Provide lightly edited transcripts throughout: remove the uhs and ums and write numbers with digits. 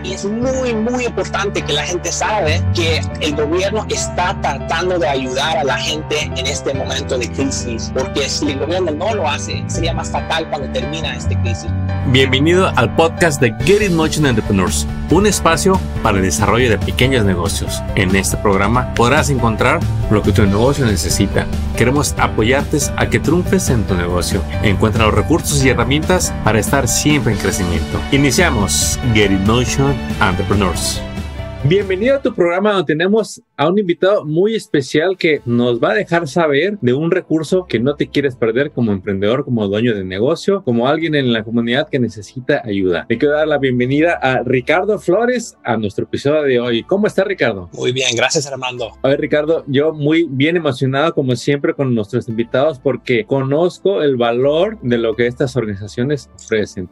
Y es muy, muy importante que la gente sabe que el gobierno está tratando de ayudar a la gente en este momento de crisis, porque si el gobierno no lo hace, sería más fatal cuando termina esta crisis. Bienvenido al podcast de Get It Motion Entrepreneurs, un espacio para el desarrollo de pequeños negocios. En este programa podrás encontrar lo que tu negocio necesita. Queremos apoyarte a que triunfes en tu negocio. Encuentra los recursos y herramientas para estar siempre en crecimiento. Iniciamos Get It Motion Entrepreneurs. Bienvenido a tu programa donde tenemos a un invitado muy especial que nos va a dejar saber de un recurso que no te quieres perder como emprendedor, como dueño de negocio, como alguien en la comunidad que necesita ayuda. Le quiero dar la bienvenida a Ricardo Flores a nuestro episodio de hoy. ¿Cómo está, Ricardo? Muy bien, gracias, Armando. A ver, Ricardo, yo muy bien emocionado como siempre con nuestros invitados porque conozco el valor de lo que estas organizaciones ofrecen.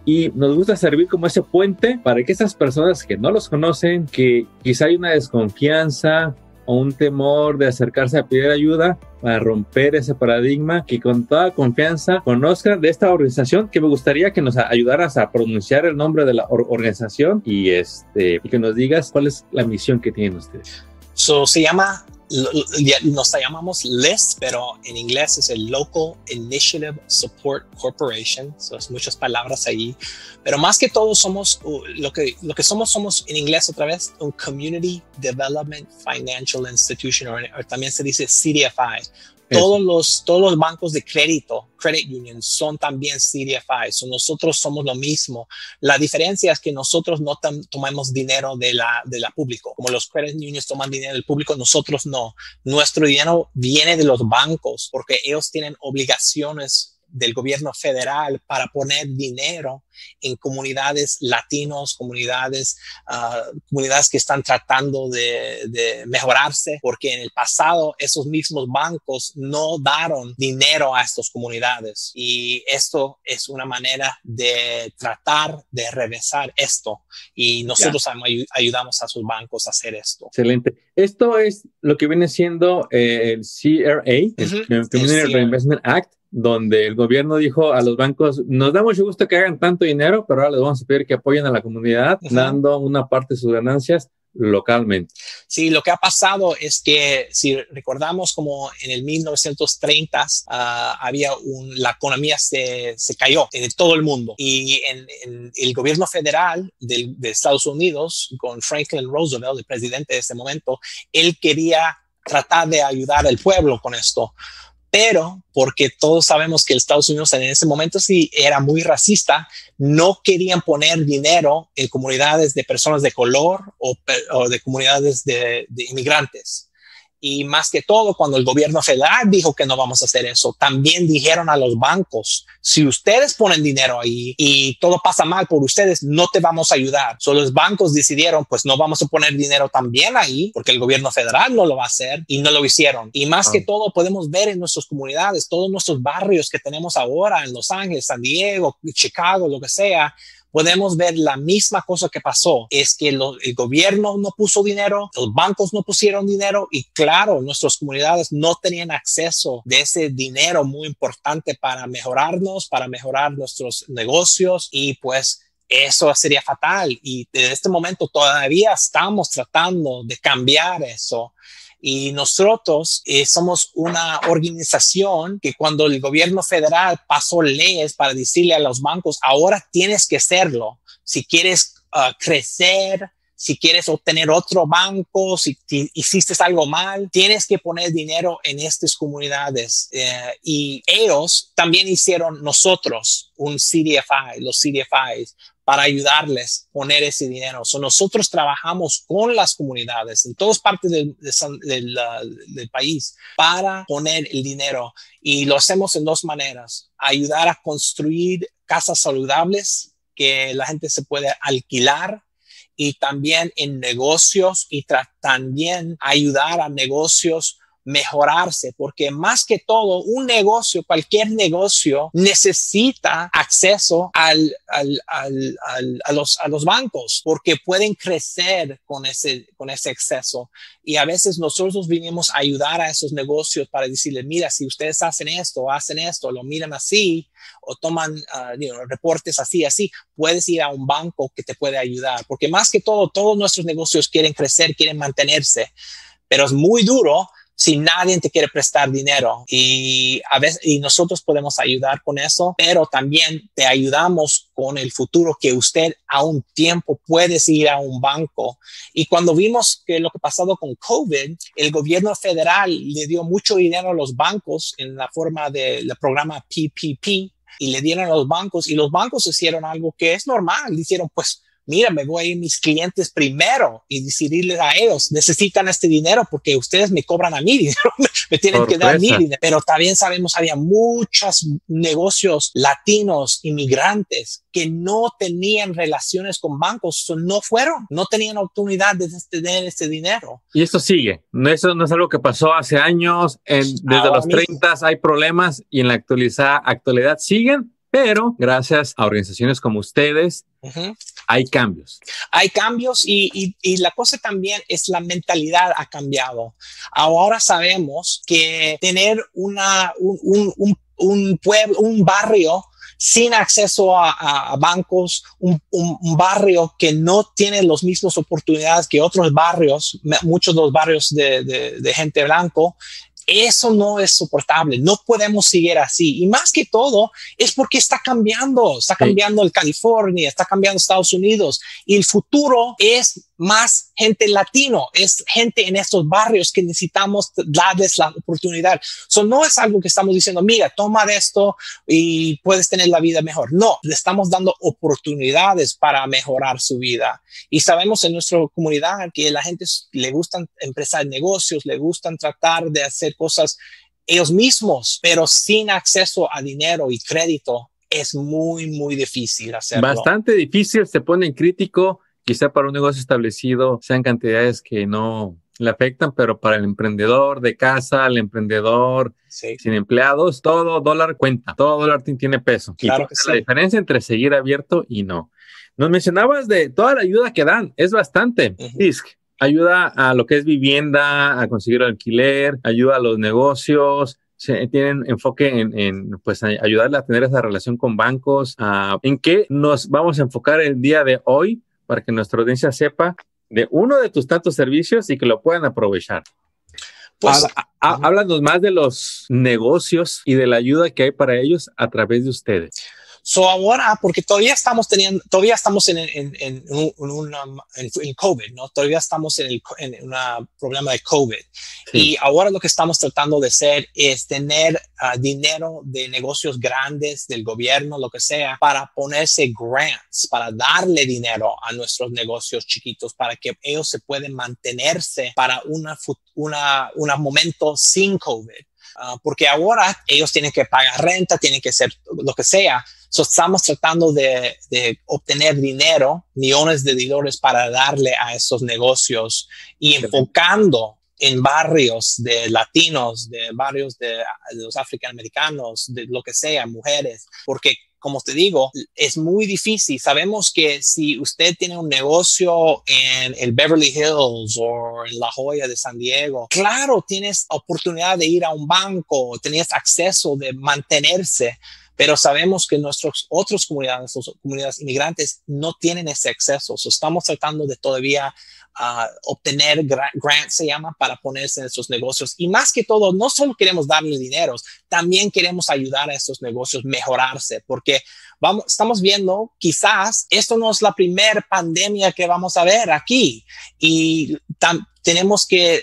Y nos gusta servir como ese puente para que esas personas que no los conocen, que quizá hay una desconfianza o un temor de acercarse a pedir ayuda, para romper ese paradigma, que con toda confianza conozcan de esta organización, que me gustaría que nos ayudaras a pronunciar el nombre de la organización y que nos digas cuál es la misión que tienen ustedes. Se llama, nos llamamos LIST, pero en inglés es el Local Initiative Support Corporation. Es muchas palabras ahí, pero más que todo somos lo que somos en inglés otra vez un Community Development Financial Institution, o también se dice CDFI. Todos los bancos de crédito, credit unions, son también CDFI. Nosotros somos lo mismo. La diferencia es que nosotros no tomamos dinero de la público. Como los credit unions toman dinero del público, nosotros no. Nuestro dinero viene de los bancos porque ellos tienen obligaciones del gobierno federal para poner dinero en comunidades latinos, comunidades que están tratando de mejorarse, porque en el pasado esos mismos bancos no dieron dinero a estas comunidades, y esto es una manera de tratar de regresar esto, y nosotros ayudamos a sus bancos a hacer esto. Excelente. Esto es lo que viene siendo el CRA, el Community Reinvestment Act, donde el gobierno dijo a los bancos, nos da mucho gusto que hagan tanto dinero, pero ahora les vamos a pedir que apoyen a la comunidad, dando una parte de sus ganancias localmente. Sí, lo que ha pasado es que si recordamos como en el 1930 la economía se cayó en todo el mundo, y en el gobierno federal de Estados Unidos, con Franklin Roosevelt, el presidente de ese momento, él quería tratar de ayudar al pueblo con esto. Pero porque todos sabemos que Estados Unidos en ese momento sí era muy racista, no querían poner dinero en comunidades de personas de color o de comunidades de inmigrantes. Y más que todo, cuando el gobierno federal dijo que no vamos a hacer eso, también dijeron a los bancos, si ustedes ponen dinero ahí y todo pasa mal por ustedes, no te vamos a ayudar. Los bancos decidieron, pues no vamos a poner dinero también ahí, porque el gobierno federal no lo va a hacer, y no lo hicieron. Y más que todo, podemos ver en nuestras comunidades, todos nuestros barrios que tenemos ahora en Los Ángeles, San Diego, Chicago, lo que sea, podemos ver la misma cosa que pasó. Es que el gobierno no puso dinero, los bancos no pusieron dinero, y claro, nuestras comunidades no tenían acceso de ese dinero muy importante para mejorarnos, para mejorar nuestros negocios, y pues eso sería fatal. Y en este momento todavía estamos tratando de cambiar eso. Y nosotros somos una organización que cuando el gobierno federal pasó leyes para decirle a los bancos, ahora tienes que hacerlo. Si quieres crecer, si quieres obtener otro banco, si hiciste algo mal, tienes que poner dinero en estas comunidades. Y ellos también hicieron nosotros un CDFI, los CDFIs, para ayudarles a poner ese dinero. Nosotros trabajamos con las comunidades en todas partes del país para poner el dinero, y lo hacemos en dos maneras: ayudar a construir casas saludables que la gente se puede alquilar, y también en negocios, y también ayudar a negocios mejorarse, porque más que todo un negocio, cualquier negocio necesita acceso a los bancos, porque pueden crecer con ese acceso. Y a veces nosotros vinimos a ayudar a esos negocios para decirles, mira, si ustedes hacen esto, lo miran así o toman reportes así, puedes ir a un banco que te puede ayudar, porque más que todo, todos nuestros negocios quieren crecer, quieren mantenerse, pero es muy duro si nadie te quiere prestar dinero, y a veces nosotros podemos ayudar con eso, pero también te ayudamos con el futuro, que usted a un tiempo puedes ir a un banco. Y cuando vimos que lo que pasado con COVID, el gobierno federal le dio mucho dinero a los bancos en la forma del programa PPP, y le dieron a los bancos, y los bancos hicieron algo que es normal. Dijeron, pues, mira, me voy a ir a mis clientes primero y decidirles a ellos, necesitan este dinero porque ustedes me cobran a mí dinero, me tienen que dar mi dinero. Pero también sabemos, había muchos negocios latinos, inmigrantes, que no tenían relaciones con bancos, no tenían oportunidad de tener ese dinero. Y esto sigue, eso no es algo que pasó hace años, desde los 30 hay problemas y en la actualidad siguen. Pero gracias a organizaciones como ustedes, hay cambios. Hay cambios y la cosa también es la mentalidad ha cambiado. Ahora sabemos que tener un pueblo, un barrio sin acceso a bancos, un barrio que no tiene las mismas oportunidades que otros barrios, muchos de los barrios de gente blanco, eso no es soportable. No podemos seguir así. Y más que todo es porque está cambiando el California, está cambiando Estados Unidos, y el futuro es más gente latino, es gente en estos barrios que necesitamos darles la oportunidad. No es algo que estamos diciendo, mira, toma de esto y puedes tener la vida mejor. No, le estamos dando oportunidades para mejorar su vida. Y sabemos en nuestra comunidad que la gente le gustan empezar negocios, le gustan tratar de hacer cosas ellos mismos, pero sin acceso a dinero y crédito es muy, muy difícil hacerlo. Bastante difícil, se pone en crítico. Quizá para un negocio establecido sean cantidades que no le afectan, pero para el emprendedor de casa, el emprendedor sin empleados, todo dólar cuenta, todo dólar tiene peso. Claro que la diferencia entre seguir abierto y no. Nos mencionabas de toda la ayuda que dan, es bastante. Ayuda a lo que es vivienda, a conseguir alquiler, ayuda a los negocios. Tienen enfoque en pues ayudarle a tener esa relación con bancos. ¿En qué nos vamos a enfocar el día de hoy para que nuestra audiencia sepa de uno de tus tantos servicios y que lo puedan aprovechar? Pues háblanos más de los negocios y de la ayuda que hay para ellos a través de ustedes. Ahora, porque todavía estamos en COVID, ¿no? Todavía estamos en un problema de COVID. Sí. Y ahora lo que estamos tratando de hacer es tener dinero de negocios grandes, del gobierno, lo que sea, para ponerse grants, para darle dinero a nuestros negocios chiquitos, para que ellos se puedan mantenerse para un momento sin COVID. Porque ahora ellos tienen que pagar renta, tienen que hacer lo que sea. Estamos tratando de obtener dinero, millones de dólares, para darle a esos negocios, y enfocando en barrios de latinos, de barrios de los africanoamericanos, de lo que sea, mujeres, porque como te digo, es muy difícil. Sabemos que si usted tiene un negocio en el Beverly Hills o en La Joya de San Diego, claro, tienes oportunidad de ir a un banco, tienes acceso de mantenerse, pero sabemos que nuestras otras comunidades inmigrantes no tienen ese acceso. Estamos tratando de todavía obtener grants, se llama, para ponerse en estos negocios. Y más que todo, no solo queremos darle dinero, también queremos ayudar a estos negocios a mejorarse, porque estamos viendo, quizás esto no es la primera pandemia que vamos a ver aquí, y tenemos que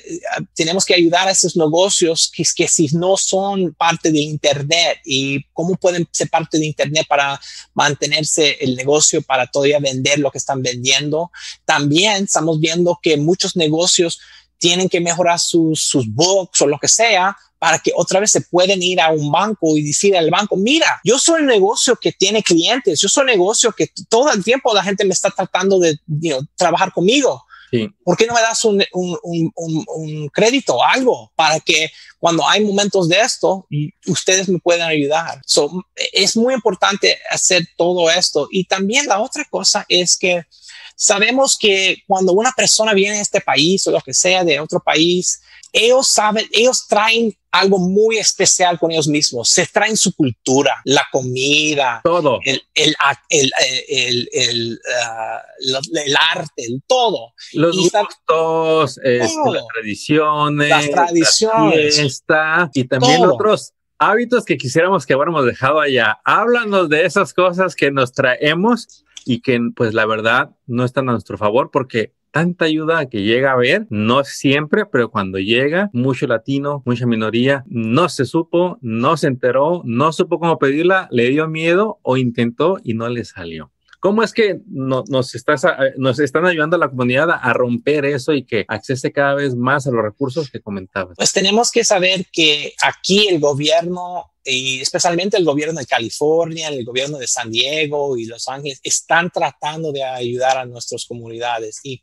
ayudar a esos negocios que si no son parte de Internet, y cómo pueden ser parte de Internet para mantenerse el negocio, para todavía vender lo que están vendiendo. También estamos viendo que muchos negocios tienen que mejorar sus books o lo que sea, para que otra vez se pueden ir a un banco y decir al banco, mira, yo soy un negocio que tiene clientes, yo soy un negocio que todo el tiempo la gente me está tratando de trabajar conmigo. Sí. ¿Por qué no me das un crédito o algo para que cuando hay momentos de esto, ustedes me puedan ayudar? Es muy importante hacer todo esto. Y también la otra cosa es que sabemos que cuando una persona viene a este país o lo que sea de otro país, ellos traen algo muy especial con ellos mismos. Se traen su cultura, la comida, todo, el arte, todo. los gustos, las tradiciones, la fiesta y también todo. otros hábitos que quisiéramos que hubiéramos dejado allá. Háblanos de esas cosas que nos traemos y que, pues, la verdad no están a nuestro favor, porque tanta ayuda que llega a ver, no siempre, pero cuando llega, mucho latino, mucha minoría, no se supo, no se enteró, no supo cómo pedirla, le dio miedo o intentó y no le salió. ¿Cómo es que nos están ayudando a la comunidad a romper eso y que accese cada vez más a los recursos que comentabas? Pues tenemos que saber que aquí el gobierno, y especialmente el gobierno de California, el gobierno de San Diego y Los Ángeles, están tratando de ayudar a nuestras comunidades y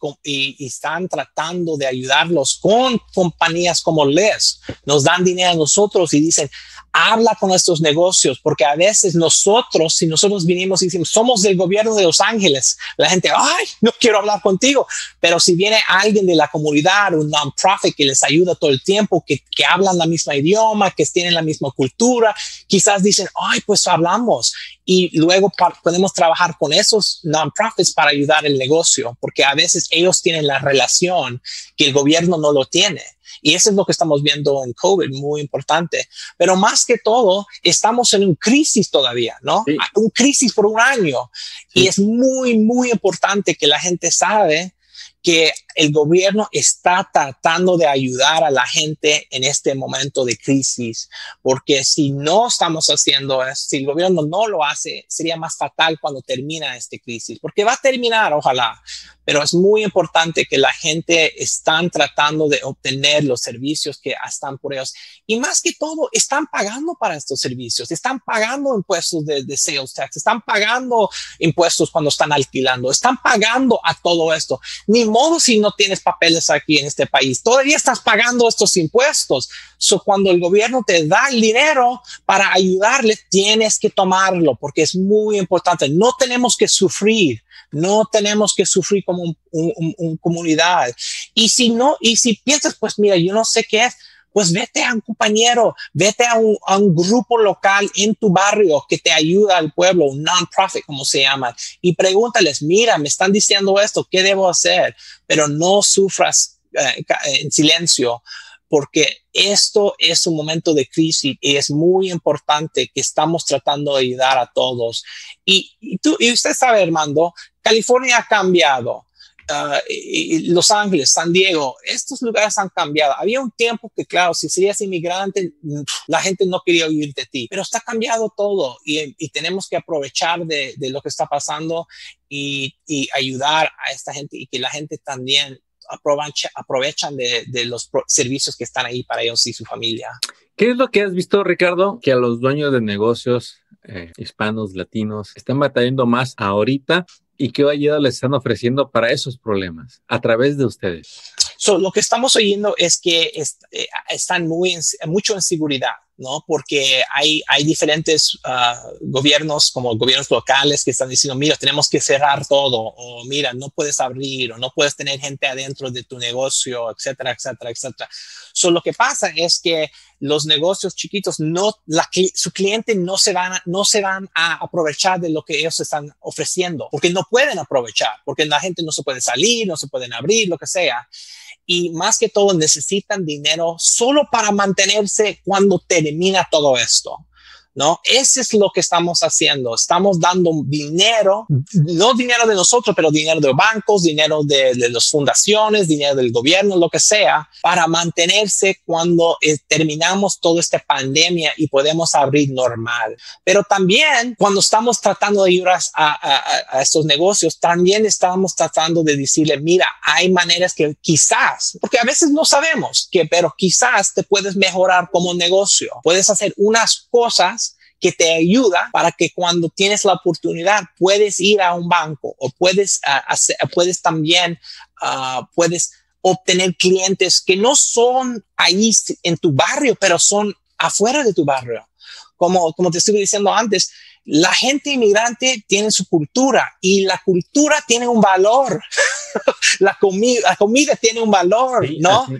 están tratando de ayudarlos con compañías como Les. Nos dan dinero a nosotros y dicen, habla con estos negocios, porque a veces si nosotros vinimos y decimos, somos del gobierno de Los Ángeles, la gente, ay, no quiero hablar contigo. Pero si viene alguien de la comunidad, un non-profit que les ayuda todo el tiempo, que hablan la misma idioma, que tienen la misma cultura, quizás dicen, ay, pues hablamos. Y luego podemos trabajar con esos non-profits para ayudar el negocio, porque a veces ellos tienen la relación que el gobierno no lo tiene. Y eso es lo que estamos viendo en COVID, muy importante. Pero más que todo, estamos en una crisis todavía, ¿no? Sí. Un crisis por un año. Sí. Y es muy, muy importante que la gente sabe que el gobierno está tratando de ayudar a la gente en este momento de crisis, porque si no estamos haciendo eso, si el gobierno no lo hace, sería más fatal cuando termina esta crisis, porque va a terminar, ojalá, pero es muy importante que la gente están tratando de obtener los servicios que están por ellos, y más que todo, están pagando para estos servicios, están pagando impuestos de sales tax, están pagando impuestos cuando están alquilando, están pagando a todo esto. Ni modo si no tienes papeles aquí en este país, todavía estás pagando estos impuestos. Cuando el gobierno te da el dinero para ayudarle, tienes que tomarlo, porque es muy importante. No tenemos que sufrir como una comunidad. Y si piensas, pues mira, yo no sé qué es, pues vete a un compañero, vete a un grupo local en tu barrio que te ayuda al pueblo, un non-profit, como se llama, y pregúntales, mira, me están diciendo esto, ¿qué debo hacer? Pero no sufras en silencio, porque esto es un momento de crisis y es muy importante que estamos tratando de ayudar a todos. Y usted sabe, Armando, California ha cambiado. Los Ángeles, San Diego, estos lugares han cambiado. Había un tiempo que, claro, si serías inmigrante, la gente no quería oír de ti, pero está cambiado todo y tenemos que aprovechar de lo que está pasando y ayudar a esta gente y que la gente también aprovechan de los servicios que están ahí para ellos y su familia. ¿Qué es lo que has visto, Ricardo, que a los dueños de negocios hispanos, latinos, están batallando más ahorita y qué ayuda les están ofreciendo para esos problemas a través de ustedes? Lo que estamos oyendo es que están mucho en seguridad, ¿no? Porque hay diferentes gobiernos, como gobiernos locales, que están diciendo, mira, tenemos que cerrar todo, o mira, no puedes abrir, o no puedes tener gente adentro de tu negocio, etcétera, etcétera, etcétera. Lo que pasa es que los negocios chiquitos, su cliente no se van a aprovechar de lo que ellos están ofreciendo, porque no pueden aprovechar, porque la gente no se puede salir, no se pueden abrir, lo que sea. Y más que todo necesitan dinero solo para mantenerse cuando termina todo esto, ¿no? Eso es lo que estamos haciendo. Estamos dando dinero, no dinero de nosotros, pero dinero de bancos, dinero de las fundaciones, dinero del gobierno, lo que sea, para mantenerse cuando terminamos toda esta pandemia y podemos abrir normal. Pero también cuando estamos tratando de ayudar a estos negocios, también estamos tratando de decirle, mira, hay maneras que quizás, porque a veces no sabemos, pero quizás te puedes mejorar como negocio. Puedes hacer unas cosas que te ayuda para que cuando tienes la oportunidad puedes ir a un banco o puedes también puedes obtener clientes que no son ahí en tu barrio, pero son afuera de tu barrio. Como te estuve diciendo antes, la gente inmigrante tiene su cultura y la cultura tiene un valor. La comida tiene un valor, sí, ¿no? Así.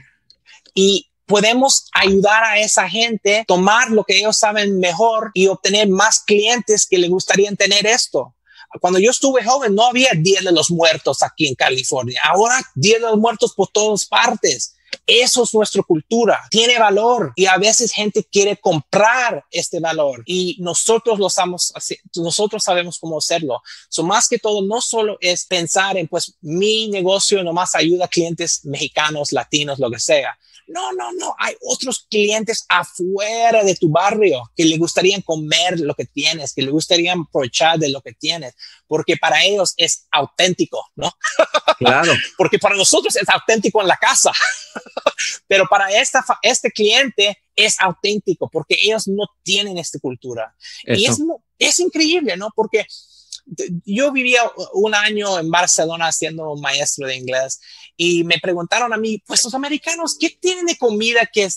Y podemos ayudar a esa gente a tomar lo que ellos saben mejor y obtener más clientes que les gustaría tener esto. Cuando yo estuve joven no había Día de los Muertos aquí en California. Ahora Día de los Muertos por todas partes. Eso es nuestra cultura, tiene valor y a veces gente quiere comprar este valor y nosotros nosotros sabemos cómo hacerlo. So, más que todo, no solo es pensar en pues mi negocio nomás ayuda a clientes mexicanos, latinos, lo que sea. No. Hay otros clientes afuera de tu barrio que le gustaría comer lo que tienes, que le gustaría aprovechar de lo que tienes, porque para ellos es auténtico, ¿no? Claro. Porque para nosotros es auténtico en la casa, pero para este cliente es auténtico porque ellos no tienen esta cultura. Eso. Y es increíble, ¿no? Porque yo vivía un año en Barcelona siendo maestro de inglés y me preguntaron a mí, pues los americanos, ¿qué tienen de comida que es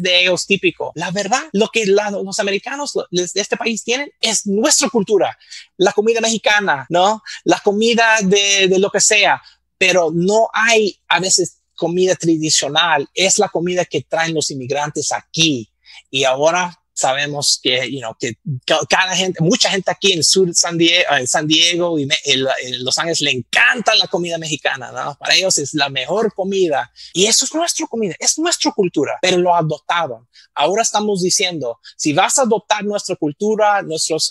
de ellos típico? La verdad, lo que los americanos de este país tienen es nuestra cultura, la comida mexicana, ¿no? La comida de lo que sea, pero no hay a veces comida tradicional, es la comida que traen los inmigrantes aquí y ahora sabemos que, que mucha gente aquí en sur San Diego y en Los Ángeles le encanta la comida mexicana, ¿no? Para ellos es la mejor comida y eso es nuestra comida, es nuestra cultura, pero lo adoptaron. Ahora estamos diciendo, si vas a adoptar nuestra cultura, nuestros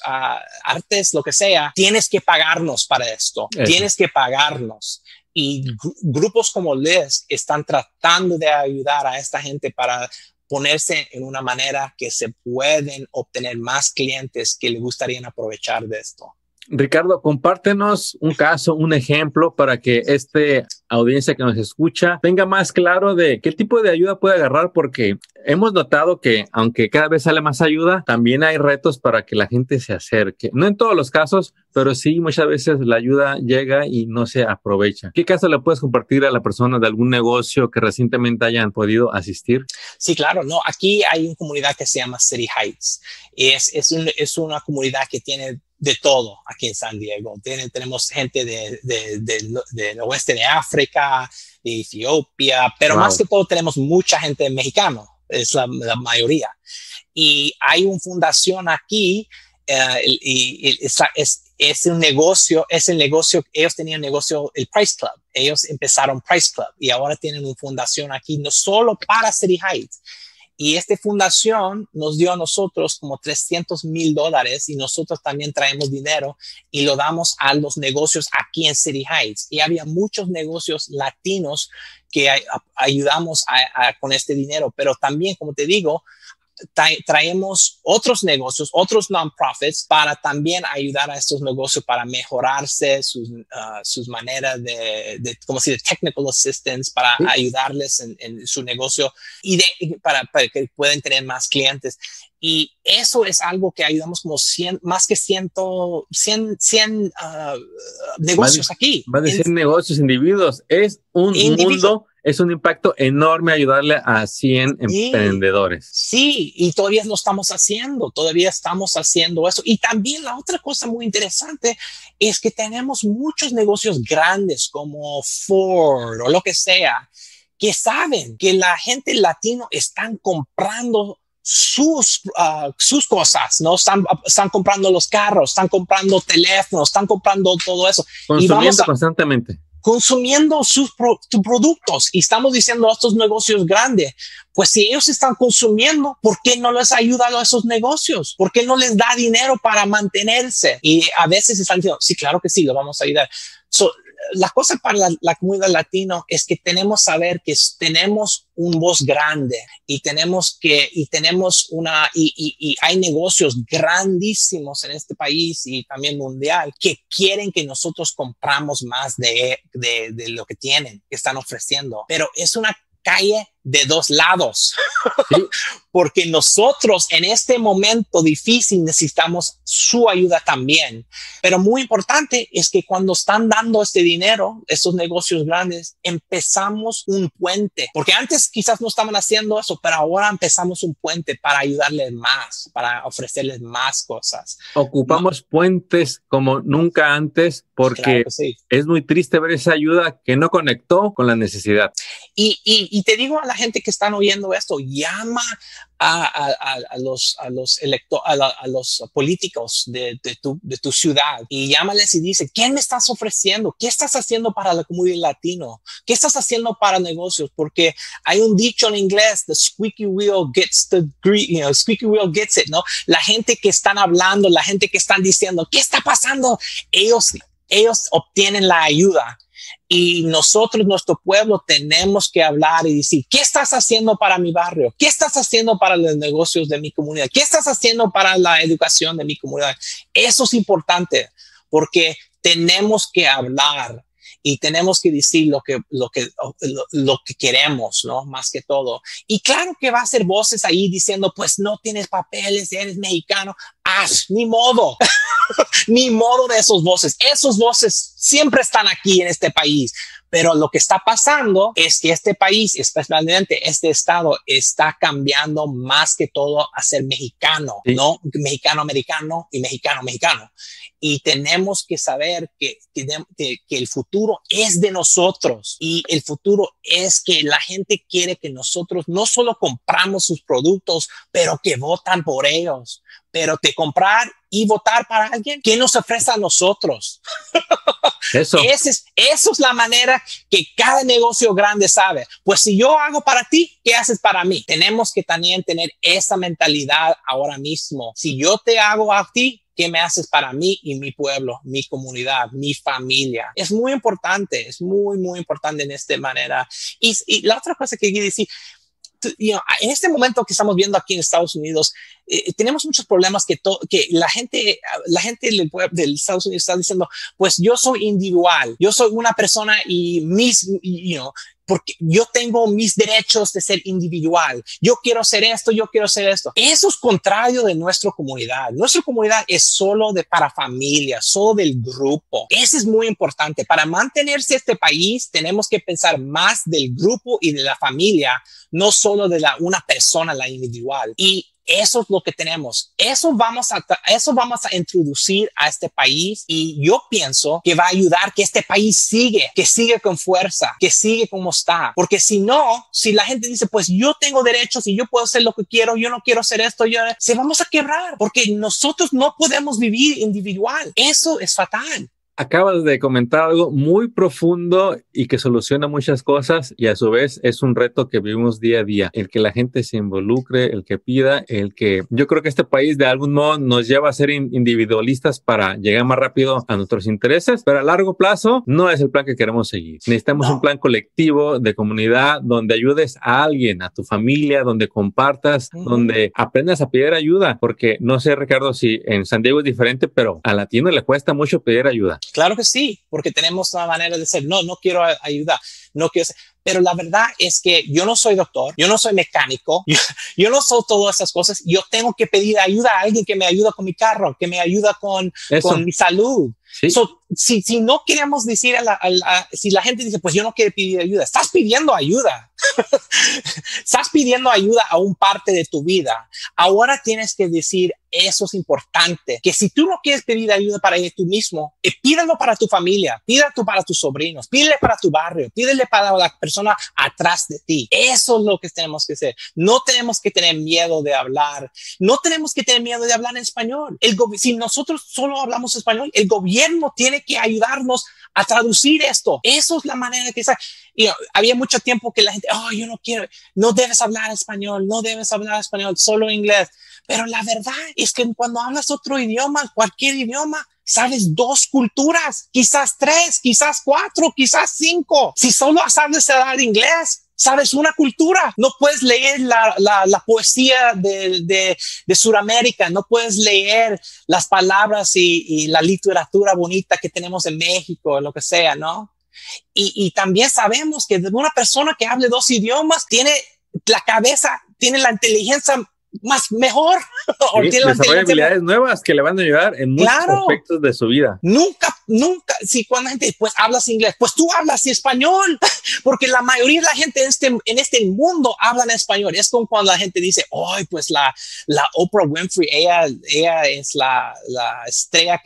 artes, lo que sea, tienes que pagarnos para esto, tienes que pagarnos. Y grupos como Liz están tratando de ayudar a esta gente para ponerse en una manera que se pueden obtener más clientes que le gustarían aprovechar de esto. Ricardo, compártenos un caso, un ejemplo para que esta audiencia que nos escucha tenga más claro de qué tipo de ayuda puede agarrar, porque hemos notado que aunque cada vez sale más ayuda, también hay retos para que la gente se acerque. No en todos los casos, pero sí muchas veces la ayuda llega y no se aprovecha. ¿Qué caso le puedes compartir a la persona de algún negocio que recientemente hayan podido asistir? Sí, claro. No, aquí hay una comunidad que se llama City Heights. Es una comunidad que tiene de todo aquí en San Diego. Tenemos gente del oeste de África, de Etiopía, pero más que todo tenemos mucha gente mexicana, es la mayoría. Y hay una fundación aquí y es el negocio, ellos tenían negocio, el Price Club. Ellos empezaron Price Club y ahora tienen una fundación aquí, no solo para City Heights. Y esta fundación nos dio a nosotros como $300,000 y nosotros también traemos dinero y lo damos a los negocios aquí en City Heights. Y había muchos negocios latinos que ayudamos con este dinero, pero también, como te digo, traemos otros negocios, otros non-profits para también ayudar a estos negocios para mejorarse sus maneras como si de technical assistance para ayudarles en su negocio y para que puedan tener más clientes. Y eso es algo que ayudamos como 100 negocios aquí. Va a decir negocios, individuos. Es un mundo. Es un impacto enorme ayudarle a 100 emprendedores. Sí, y todavía lo estamos haciendo, eso. Y también la otra cosa muy interesante es que tenemos muchos negocios grandes como Ford o lo que sea, que saben que la gente latino están comprando sus cosas, ¿no? Están comprando los carros, están comprando teléfonos, están comprando todo eso. Consumiendo constantemente. Consumiendo sus productos y estamos diciendo a estos negocios grandes, pues si ellos están consumiendo, ¿por qué no les ayuda a esos negocios? ¿Por qué no les da dinero para mantenerse? Y a veces están diciendo, sí, claro que sí, lo vamos a ayudar. La cosa para la comunidad latina es que tenemos que saber que tenemos un voz grande y hay negocios grandísimos en este país y también mundial que quieren que nosotros compramos más de lo que tienen, que están ofreciendo. Pero es una calle de dos lados. Sí. Porque nosotros en este momento difícil necesitamos su ayuda también. Pero muy importante es que cuando están dando este dinero, estos negocios grandes, empezamos un puente. Porque antes quizás no estaban haciendo eso, pero ahora empezamos un puente para ayudarles más, para ofrecerles más cosas. Ocupamos puentes como nunca antes porque Claro que sí. es muy triste ver esa ayuda que no conectó con la necesidad. Y te digo a la gente que están oyendo esto, llama a los políticos de tu ciudad y llámales y dice, ¿qué me estás ofreciendo? ¿Qué estás haciendo para la comunidad latino? ¿Qué estás haciendo para negocios? Porque hay un dicho en inglés, the squeaky wheel gets squeaky wheel gets it, ¿no? La gente que están hablando, la gente que están diciendo, ¿qué está pasando? Ellos obtienen la ayuda. Y nosotros, nuestro pueblo, tenemos que hablar y decir, ¿qué estás haciendo para mi barrio? ¿Qué estás haciendo para los negocios de mi comunidad? ¿Qué estás haciendo para la educación de mi comunidad? Eso es importante porque tenemos que hablar y tenemos que decir lo que queremos, ¿no? Más que todo. Y claro que va a ser voces ahí diciendo, pues no tienes papeles, eres mexicano. Ni modo. Ni modo de esos voces. Esos voces siempre están aquí en este país. Pero lo que está pasando es que este país, especialmente este estado, está cambiando más que todo a ser mexicano, sí. ¿No? Mexicano-americano y mexicano-mexicano. Y tenemos que saber que el futuro es de nosotros y el futuro es que la gente quiere que nosotros no solo compramos sus productos, pero que votan por ellos. Pero de comprar y votar para alguien, ¿qué nos ofrece a nosotros? Eso es la manera que cada negocio grande sabe. Pues si yo hago para ti, ¿qué haces para mí? Tenemos que también tener esa mentalidad ahora mismo. Si yo te hago a ti, ¿qué me haces para mí y mi pueblo, mi comunidad, mi familia? Es muy importante, es muy, muy importante en esta manera. Y la otra cosa que quiero decir, en este momento que estamos viendo aquí en Estados Unidos, tenemos muchos problemas que la gente del Estados Unidos está diciendo, pues yo soy individual, yo soy una persona y porque yo tengo mis derechos de ser individual. Yo quiero hacer esto, yo quiero hacer esto. Eso es contrario de nuestra comunidad. Nuestra comunidad es solo para familia, solo del grupo. Eso es muy importante. Para mantenerse este país, tenemos que pensar más del grupo y de la familia, no solo de una persona, la individual. Y eso es lo que tenemos. Eso vamos a introducir a este país y yo pienso que va a ayudar que este país sigue con fuerza, que sigue como está. Porque si no, si la gente dice, pues yo tengo derechos y yo puedo hacer lo que quiero, yo no quiero hacer esto, se vamos a quebrar porque nosotros no podemos vivir individual. Eso es fatal. Acabas de comentar algo muy profundo y que soluciona muchas cosas y a su vez es un reto que vivimos día a día. El que la gente se involucre, el que pida, yo creo que este país de algún modo nos lleva a ser individualistas para llegar más rápido a nuestros intereses, pero a largo plazo no es el plan que queremos seguir. Necesitamos un plan colectivo de comunidad donde ayudes a alguien, a tu familia, donde compartas, donde aprendas a pedir ayuda, porque no sé, Ricardo, si en San Diego es diferente, pero a latino le cuesta mucho pedir ayuda. Claro que sí, porque tenemos una manera de ser, no quiero ayuda, no quiero ser. Pero la verdad es que yo no soy doctor, yo no soy mecánico, yo no soy todas esas cosas. Yo tengo que pedir ayuda a alguien que me ayuda con mi carro, que me ayuda con mi salud. ¿Sí? Si no queremos decir si la gente dice, pues yo no quiero pedir ayuda, estás pidiendo ayuda. Estás pidiendo ayuda a un parte de tu vida. Ahora tienes que decir, eso es importante, que si tú no quieres pedir ayuda para tú mismo, pídelo para tu familia, pídelo para tus sobrinos, pídele para tu barrio, pídele para la persona atrás de ti. Eso es lo que tenemos que hacer. No tenemos que tener miedo de hablar. No tenemos que tener miedo de hablar en español. Si nosotros solo hablamos español, el gobierno tiene que ayudarnos a traducir esto. Eso es la manera que había mucho tiempo que la gente, yo no quiero, no debes hablar español, solo inglés. Pero la verdad es que cuando hablas otro idioma, cualquier idioma, sabes 2 culturas, quizás 3, quizás 4, quizás 5. Si solo sabes hablar inglés, sabes una cultura. No puedes leer la poesía de Sudamérica, no puedes leer las palabras y la literatura bonita que tenemos en México, lo que sea, ¿no? Y también sabemos que una persona que hable 2 idiomas tiene la cabeza tiene la inteligencia mejor. Sí, desarrolla habilidades nuevas que le van a ayudar en muchos aspectos de su vida. Nunca, si cuando la gente, pues hablas inglés, pues tú hablas español, porque la mayoría de la gente en este mundo habla en español. Es como cuando la gente dice, ay, pues la Oprah Winfrey, ella es la estrella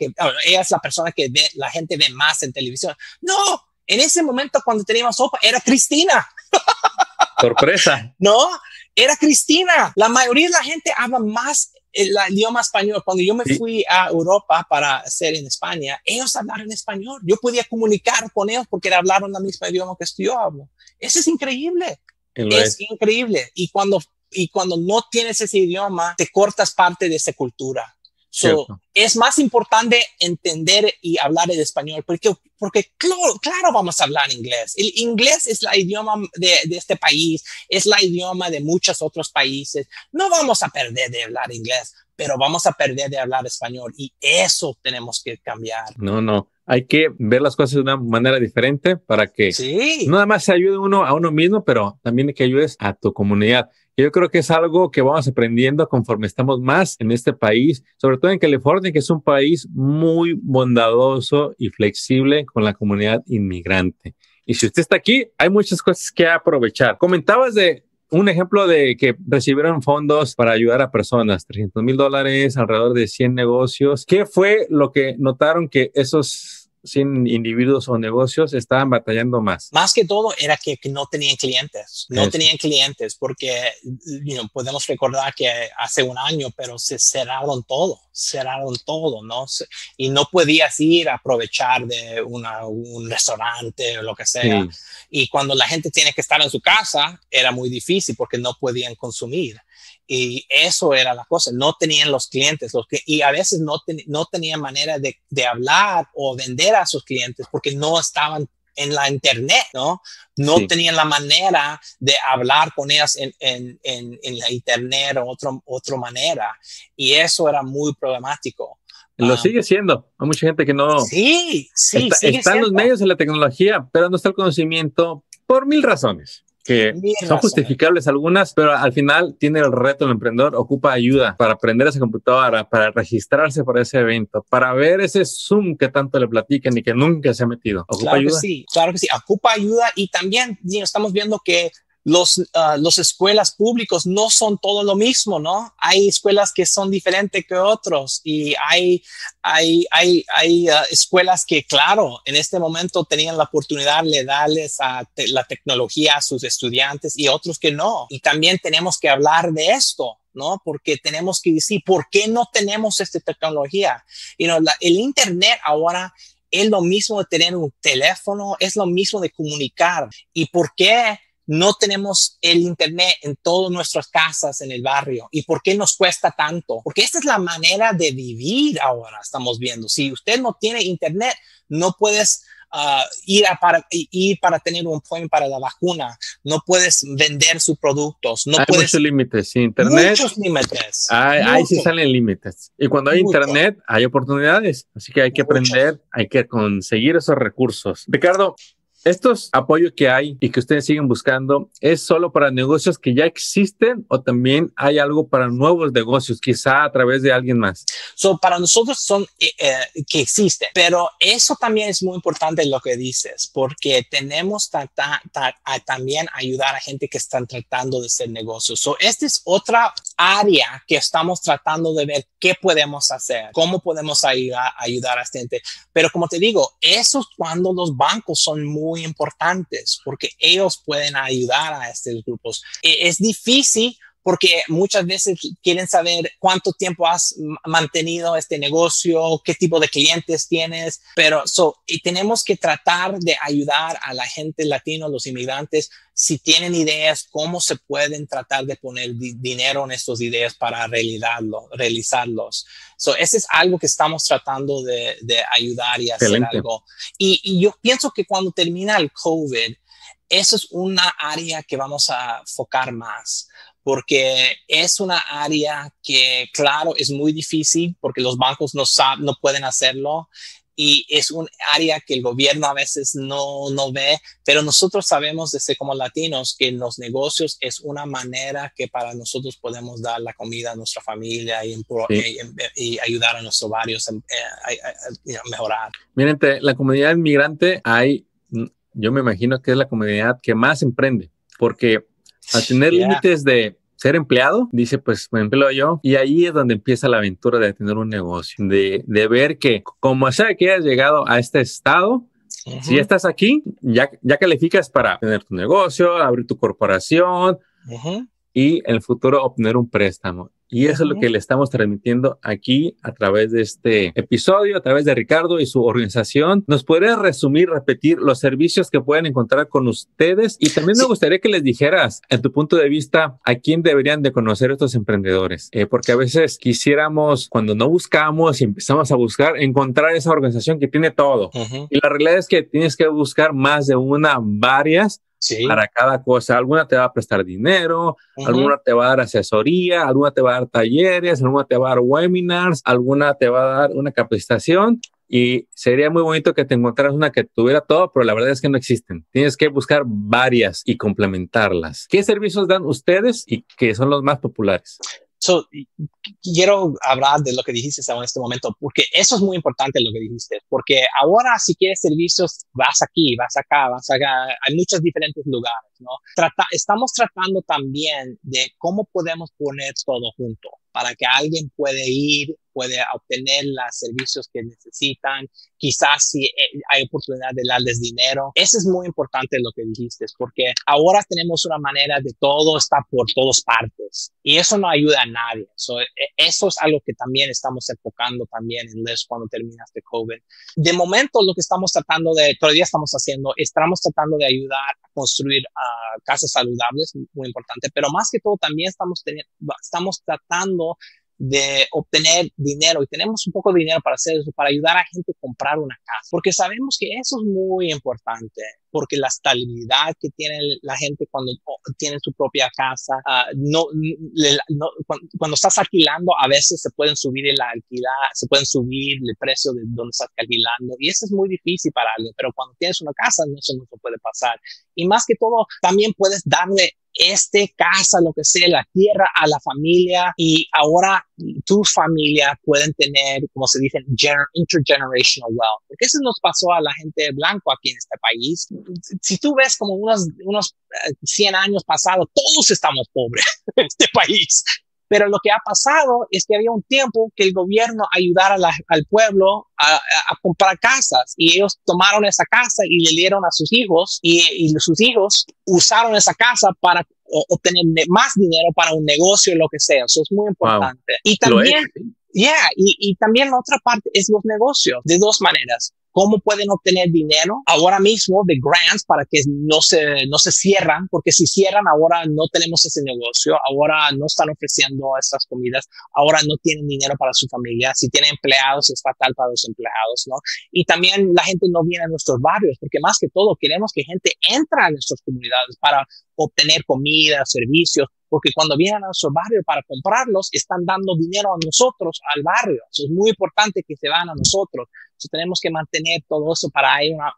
ella es la persona que la gente ve más en televisión. No, en ese momento cuando teníamos Oprah, era Cristina. Sorpresa. No, era Cristina. La mayoría de la gente habla más el idioma español. Cuando yo me fui a Europa para hacer en España, ellos hablaron español. Yo podía comunicar con ellos porque hablaron el mismo idioma que yo hablo. Eso es increíble. Es increíble. Y cuando no tienes ese idioma, te cortas parte de esa cultura. Es más importante entender y hablar el español porque claro, vamos a hablar inglés. El inglés es el idioma de este país, es el idioma de muchos otros países. No vamos a perder de hablar inglés, pero vamos a perder de hablar español y eso tenemos que cambiar. No. Hay que ver las cosas de una manera diferente para que no nada más se ayude uno a uno mismo, pero también que ayudes a tu comunidad. Yo creo que es algo que vamos aprendiendo conforme estamos más en este país, sobre todo en California, que es un país muy bondadoso y flexible con la comunidad inmigrante. Y si usted está aquí, hay muchas cosas que aprovechar. Comentabas de un ejemplo de que recibieron fondos para ayudar a personas, $300,000, alrededor de 100 negocios. ¿Qué fue lo que notaron que esos 100 individuos o negocios estaban batallando más? Más que todo era que no tenían clientes. No tenían clientes porque podemos recordar que hace un año, pero se cerraron todo, ¿no? Y no podías ir a aprovechar de un restaurante o lo que sea. Y cuando la gente tiene que estar en su casa, era muy difícil porque no podían consumir. Y eso era la cosa, no tenían los clientes y a veces no tenían manera de hablar o vender a sus clientes porque no estaban en la internet, ¿no? No tenían la manera de hablar con ellas en la internet o otra manera y eso era muy problemático. Lo sigue siendo. Hay mucha gente que no... Están los medios de la tecnología, pero no está el conocimiento por 1000 razones. Que son justificables algunas, pero al final tiene el reto el emprendedor, ocupa ayuda para aprender esa computadora, para registrarse para ese evento, para ver ese Zoom que tanto le platican y que nunca se ha metido. ¿Ocupa ayuda? Claro que sí, ocupa ayuda y también estamos viendo que los escuelas públicos no son todo lo mismo, ¿no? Hay escuelas que son diferentes que otros y hay escuelas que, claro, en este momento tenían la oportunidad de darles la tecnología a sus estudiantes y otros que no. Y también tenemos que hablar de esto, ¿no? Porque tenemos que decir, ¿por qué no tenemos esta tecnología? El Internet ahora es lo mismo de tener un teléfono, es lo mismo de comunicar. ¿Y por qué no tenemos el Internet en todas nuestras casas en el barrio? ¿Y por qué nos cuesta tanto? Porque esta es la manera de vivir ahora, estamos viendo. Si usted no tiene Internet, no puedes ir para tener un appointment para la vacuna. No puedes vender sus productos. Hay muchos límites. Sin Internet, muchos límites. Ahí sí salen límites. Y cuando hay Internet, hay oportunidades. Así que hay que aprender, hay que conseguir esos recursos. Ricardo, estos apoyos que hay y que ustedes siguen buscando, ¿es solo para negocios que ya existen o también hay algo para nuevos negocios, quizá a través de alguien más? Para nosotros son que existen, pero eso también es muy importante lo que dices, porque tenemos también ayudar a gente que están tratando de hacer negocios. Esta es otra área que estamos tratando de ver qué podemos hacer, cómo podemos ayudar a esta gente. Pero como te digo, eso es cuando los bancos son muy importantes porque ellos pueden ayudar a estos grupos. Es difícil porque muchas veces quieren saber cuánto tiempo has mantenido este negocio, qué tipo de clientes tienes, pero y tenemos que tratar de ayudar a la gente latina, los inmigrantes, si tienen ideas, cómo se pueden tratar de poner dinero en estas ideas para realizarlos. Ese es algo que estamos tratando de ayudar y hacer. Excelente. Algo. Y yo pienso que cuando termina el COVID, eso es una área que vamos a enfocar más, porque es una área que, claro, es muy difícil porque los bancos no pueden hacerlo y es un área que el gobierno a veces no ve, pero nosotros sabemos desde como latinos que los negocios es una manera que para nosotros podemos dar la comida a nuestra familia y ayudar a nuestros barrios a mejorar. Miren, la comunidad inmigrante yo me imagino que es la comunidad que más emprende, porque al tener límites de ser empleado, dice, pues me empleo yo, y ahí es donde empieza la aventura de tener un negocio, de ver que como sea que hayas llegado a este estado, si estás aquí, ya calificas para tener tu negocio, abrir tu corporación y en el futuro obtener un préstamo. Y eso es lo que le estamos transmitiendo aquí a través de este episodio, a través de Ricardo y su organización. ¿Nos podrías resumir, repetir los servicios que pueden encontrar con ustedes? Y también me gustaría que les dijeras, en tu punto de vista, a quién deberían de conocer estos emprendedores. Porque a veces quisiéramos, cuando no buscamos y empezamos a buscar, encontrar esa organización que tiene todo. Y la realidad es que tienes que buscar más de una, varias, para cada cosa. Alguna te va a prestar dinero, alguna te va a dar asesoría, alguna te va a dar talleres, alguna te va a dar webinars, alguna te va a dar una capacitación, y sería muy bonito que te encontraras una que tuviera todo, pero la verdad es que no existen. Tienes que buscar varias y complementarlas. ¿Qué servicios dan ustedes y qué son los más populares? Quiero hablar de lo que dijiste en este momento, porque eso es muy importante lo que dijiste, porque ahora si quieres servicios, vas aquí, vas acá, hay muchos diferentes lugares, ¿no? Estamos tratando también de cómo podemos poner todo junto para que alguien pueda obtener los servicios que necesitan. Quizás si hay oportunidad de darles dinero. Eso es muy importante lo que dijiste, porque ahora tenemos una manera de todo está por todas partes y eso no ayuda a nadie. Eso es algo que también estamos enfocando también en Les cuando termina este COVID. De momento lo que todavía estamos haciendo, estamos tratando de ayudar a construir casas saludables, muy importante, pero más que todo también estamos tratando de obtener dinero y tenemos un poco de dinero para hacer eso, para ayudar a gente a comprar una casa, porque sabemos que eso es muy importante, porque la estabilidad que tiene la gente cuando tiene su propia casa, cuando estás alquilando, a veces se pueden subir se pueden subir el precio de donde estás alquilando y eso es muy difícil para alguien, pero cuando tienes una casa, eso no se puede pasar. Y más que todo, también puedes darle casa, lo que sea, la tierra a la familia y ahora tu familia pueden tener, como se dice, intergenerational wealth. Porque eso nos pasó a la gente blanco aquí en este país. Si tú ves como unos 100 años pasados, todos estamos pobres en este país. Pero lo que ha pasado es que había un tiempo que el gobierno ayudara al pueblo a comprar casas y ellos tomaron esa casa y le dieron a sus hijos y sus hijos usaron esa casa para obtener más dinero para un negocio o lo que sea. Eso es muy importante. Wow. Y también, y también la otra parte es los negocios de dos maneras. ¿Cómo pueden obtener dinero ahora mismo de grants para que no se cierran? Porque si cierran, ahora no tenemos ese negocio, ahora no están ofreciendo estas comidas, ahora no tienen dinero para su familia. Si tienen empleados, es fatal para los empleados, ¿no? Y también la gente no viene a nuestros barrios, porque más que todo queremos que gente entre a nuestras comunidades para obtener comida, servicios, porque cuando vienen a nuestro barrio para comprarlos, están dando dinero a nosotros, al barrio. Eso es muy importante que se van a nosotros. Entonces, tenemos que mantener todo eso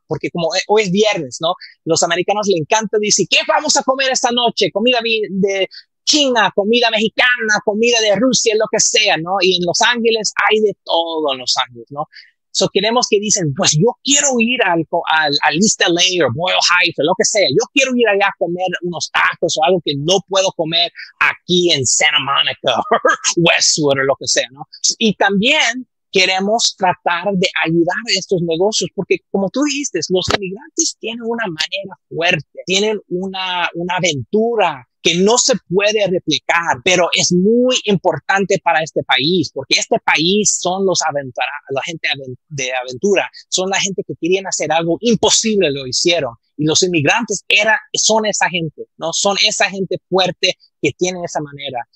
porque como hoy es viernes, ¿no? Los americanos les encanta decir, ¿qué vamos a comer esta noche? Comida de China, comida mexicana, comida de Rusia, lo que sea, ¿no? Y en Los Ángeles hay de todo en Los Ángeles, ¿no? So queremos que dicen, pues yo quiero ir al East LA o Boyle Heights o lo que sea. Yo quiero ir allá a comer unos tacos o algo que no puedo comer aquí en Santa Monica, Westwood o lo que sea, ¿no? Y también queremos tratar de ayudar a estos negocios porque, como tú dijiste, los inmigrantes tienen una manera fuerte, tienen una aventura que no se puede replicar, pero es muy importante para este país, porque este país son la gente de aventura, son la gente que querían hacer algo imposible, lo hicieron. Y los inmigrantes son esa gente, ¿no? Son esa gente fuerte que tiene esa manera.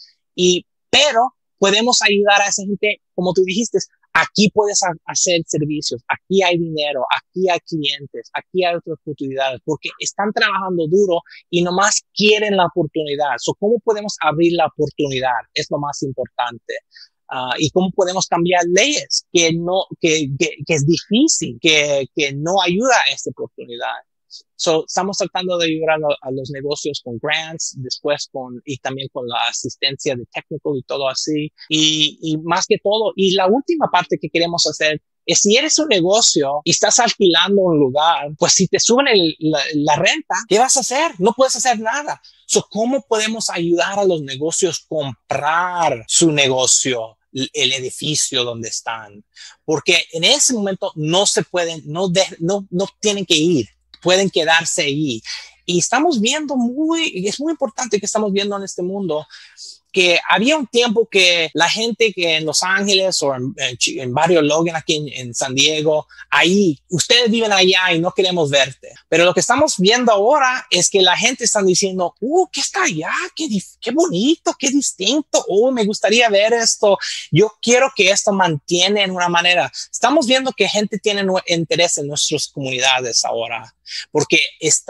Pero podemos ayudar a esa gente, como tú dijiste, aquí puedes hacer servicios, aquí hay dinero, aquí hay clientes, aquí hay otras oportunidades, porque están trabajando duro y nomás quieren la oportunidad. ¿Cómo podemos abrir la oportunidad? Es lo más importante. y cómo podemos cambiar leyes que es difícil, que no ayuda a esta oportunidad. So, estamos tratando de ayudar a los negocios con grants, después y también con la asistencia de technical y todo así. Y más que todo, y la última parte que queremos hacer es si eres un negocio y estás alquilando un lugar, pues si te suben la renta, ¿qué vas a hacer? No puedes hacer nada. So, ¿cómo podemos ayudar a los negocios a comprar su negocio, el edificio donde están? Porque en ese momento no se pueden, no tienen que ir. Pueden quedarse ahí. Y estamos viendo es muy importante que estamos viendo en este mundo que había un tiempo que la gente que en Los Ángeles o en Barrio Logan aquí en San Diego, ahí, ustedes viven allá y no queremos verte. Pero lo que estamos viendo ahora es que la gente está diciendo, ¿qué está allá? Qué bonito, qué distinto. Me gustaría ver esto. Yo quiero que esto mantiene en una manera. Estamos viendo que gente tiene interés en nuestras comunidades ahora, porque es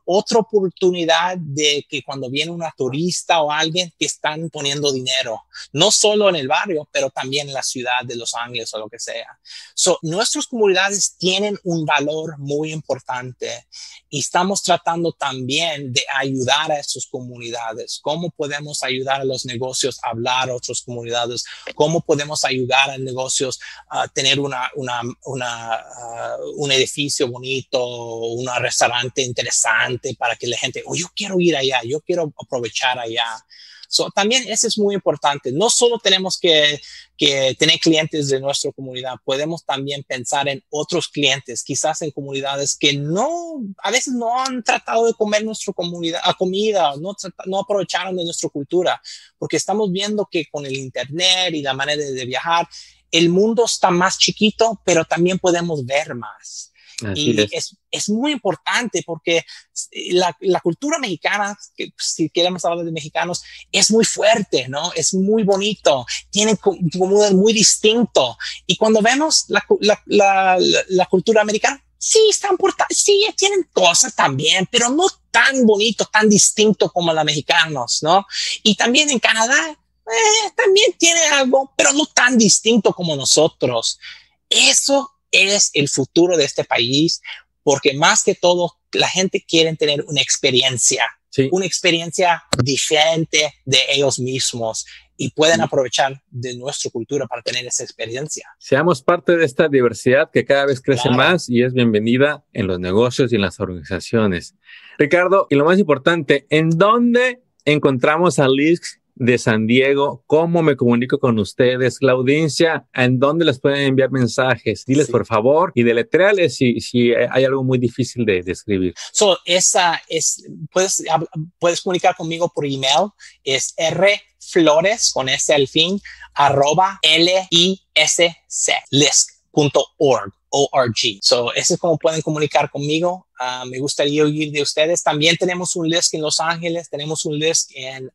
otra oportunidad de que cuando viene una turista o alguien que están poniendo dinero, no solo en el barrio, pero también en la ciudad de Los Ángeles o lo que sea. So, nuestras comunidades tienen un valor muy importante y estamos tratando también de ayudar a esas comunidades. ¿Cómo podemos ayudar a los negocios a hablar a otras comunidades? ¿Cómo podemos ayudar a negocios a tener un edificio bonito, un restaurante interesante para que la gente, yo quiero ir allá, yo quiero aprovechar allá? So, también eso es muy importante. No solo tenemos que tener clientes de nuestra comunidad, podemos también pensar en otros clientes, quizás en comunidades que a veces no han tratado de comer nuestra comida, no aprovecharon de nuestra cultura, porque estamos viendo que con el internet y la manera de viajar, el mundo está más chiquito, pero también podemos ver más. Así es muy importante porque la cultura mexicana, que si queremos hablar de mexicanos, es muy fuerte, ¿no? Es muy bonito, tiene comunidades muy distinto. Y cuando vemos la cultura americana, sí, sí, tienen cosas también, pero no tan bonito, tan distinto como los mexicanos, ¿no? Y también en Canadá, también tiene algo, pero no tan distinto como nosotros. Eso es el futuro de este país, porque más que todo la gente quiere tener una experiencia diferente de ellos mismos y pueden aprovechar de nuestra cultura para tener esa experiencia. Seamos parte de esta diversidad que cada vez crece más y es bienvenida en los negocios y en las organizaciones. Ricardo, y lo más importante, ¿en dónde encontramos a LISC de San Diego? ¿Cómo me comunico con ustedes? La audiencia, ¿en dónde les pueden enviar mensajes? Diles, por favor, y deletréales si hay algo muy difícil de escribir. Puedes comunicar conmigo por email. Es rflores, con S al fin, @lisc.org. So, ese es como pueden comunicar conmigo. Me gustaría oír de ustedes. También tenemos un LISC en Los Ángeles, tenemos un LISC en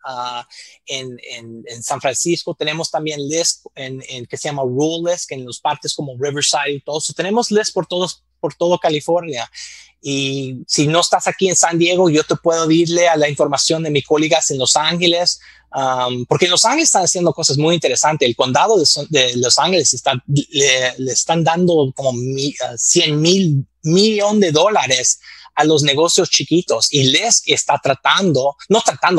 San Francisco, tenemos también LISC que se llama Rural LISC en los partes como Riverside y todo. So, tenemos LISC por todo California. Y si no estás aquí en San Diego, yo te puedo dirle a la información de mis colegas en Los Ángeles, porque en Los Ángeles están haciendo cosas muy interesantes. El condado de Los Ángeles le están dando como $100 millones a los negocios chiquitos, y LISC está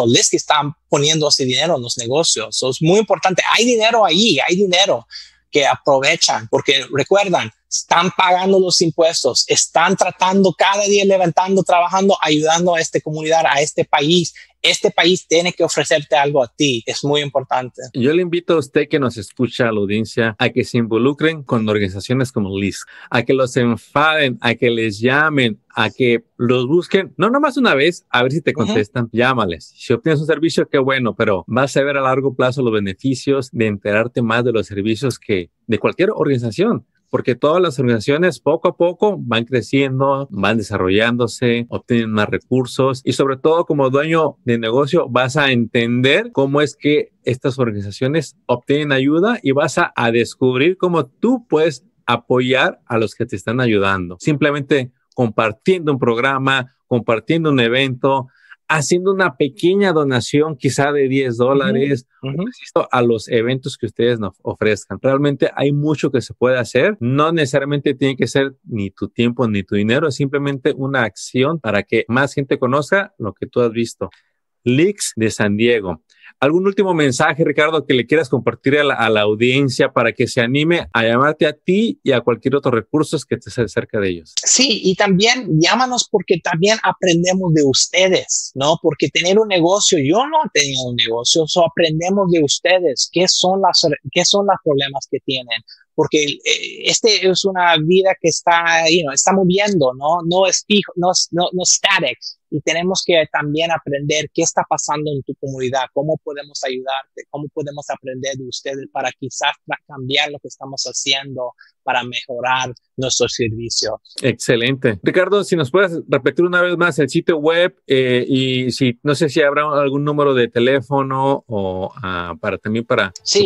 LISC está poniendo ese dinero en los negocios. So, es muy importante. Hay dinero ahí, hay dinero que aprovechan, porque recuerdan, están pagando los impuestos, están tratando cada día, levantando, trabajando, ayudando a esta comunidad, a este país. Este país tiene que ofrecerte algo a ti. Es muy importante. Yo le invito a usted que nos escucha, a la audiencia, a que se involucren con organizaciones como LISC, a que los enfaden, a que les llamen, a que los busquen, no nomás una vez, a ver si te contestan, llámales. Si obtienes un servicio, qué bueno, pero vas a ver a largo plazo los beneficios de enterarte más de los servicios que de cualquier organización. Porque todas las organizaciones poco a poco van creciendo, van desarrollándose, obtienen más recursos y sobre todo como dueño de negocio vas a entender cómo es que estas organizaciones obtienen ayuda y vas a descubrir cómo tú puedes apoyar a los que te están ayudando. Simplemente compartiendo un programa, compartiendo un evento, haciendo una pequeña donación, quizá de $10, a los eventos que ustedes nos ofrezcan. Realmente hay mucho que se puede hacer. No necesariamente tiene que ser ni tu tiempo ni tu dinero, es simplemente una acción para que más gente conozca lo que tú has visto. Leaks de San Diego. ¿Algún último mensaje, Ricardo, que le quieras compartir a la audiencia para que se anime a llamarte a ti y a cualquier otro recurso que esté cerca de ellos? Sí, y también llámanos porque también aprendemos de ustedes, ¿no? Porque tener un negocio, yo no he tenido un negocio, so aprendemos de ustedes. ¿Qué son los problemas que tienen? Porque este es una vida que está, está moviendo, ¿no? No es fijo, no static. Y tenemos que también aprender qué está pasando en tu comunidad, cómo podemos ayudarte, cómo podemos aprender de ustedes para quizás cambiar lo que estamos haciendo para mejorar nuestros servicios. Excelente. Ricardo, si nos puedes repetir una vez más el sitio web y no sé si habrá algún número de teléfono o para que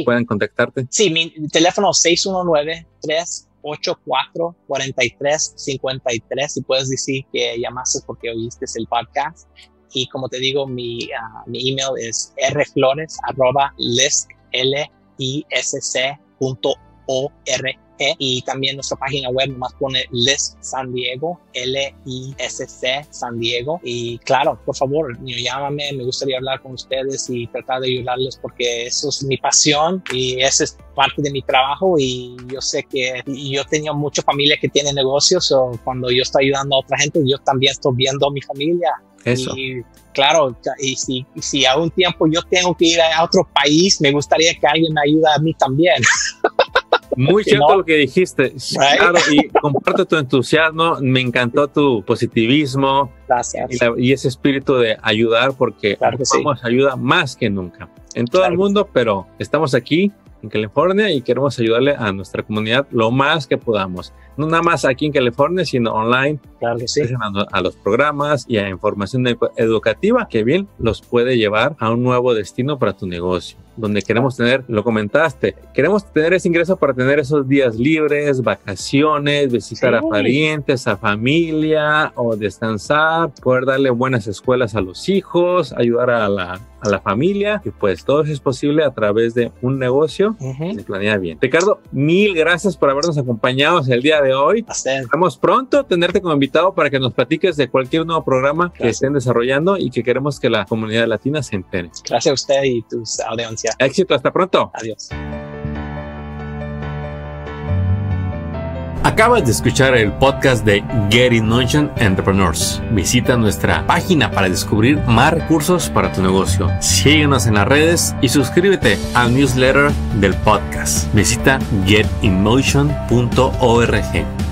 puedan contactarte. Sí, mi teléfono es 619-384-4353 y puedes decir que llamaste porque oíste el podcast. Y como te digo, mi email es rflores@lisc.org. Y también nuestra página web nomás pone LISC San Diego, LISC San Diego. Y claro, por favor, llámame, me gustaría hablar con ustedes y tratar de ayudarles porque eso es mi pasión y esa es parte de mi trabajo. Y yo sé que yo tengo mucha familia que tiene negocios, o cuando yo estoy ayudando a otra gente, yo también estoy viendo a mi familia. Eso. Y claro, y si a un tiempo yo tengo que ir a otro país, me gustaría que alguien me ayude a mí también. Muy cierto lo que dijiste. Claro, y comparto tu entusiasmo. Me encantó tu positivismo. Gracias. Y ese espíritu de ayudar, porque ocupamos ayuda más que nunca en todo el mundo, pero estamos aquí en California y queremos ayudarle a nuestra comunidad lo más que podamos. No nada más aquí en California, sino online. Claro que sí. A los programas y a información educativa que bien los puede llevar a un nuevo destino para tu negocio, donde queremos tener, lo comentaste, queremos tener ese ingreso para tener esos días libres, vacaciones, visitar a parientes, a familia o descansar, poder darle buenas escuelas a los hijos, ayudar a la familia, y pues todo eso es posible a través de un negocio que se planea bien. Ricardo, mil gracias por habernos acompañado el día de hoy. Esperamos pronto tenerte como invitado para que nos platiques de cualquier nuevo programa que estén desarrollando y que queremos que la comunidad latina se entere. Gracias a usted y tu audiencia. Éxito, hasta pronto. Adiós. Acabas de escuchar el podcast de Get in Motion Entrepreneurs. Visita nuestra página para descubrir más recursos para tu negocio. Síguenos en las redes y suscríbete al newsletter del podcast. Visita getinmotion.org.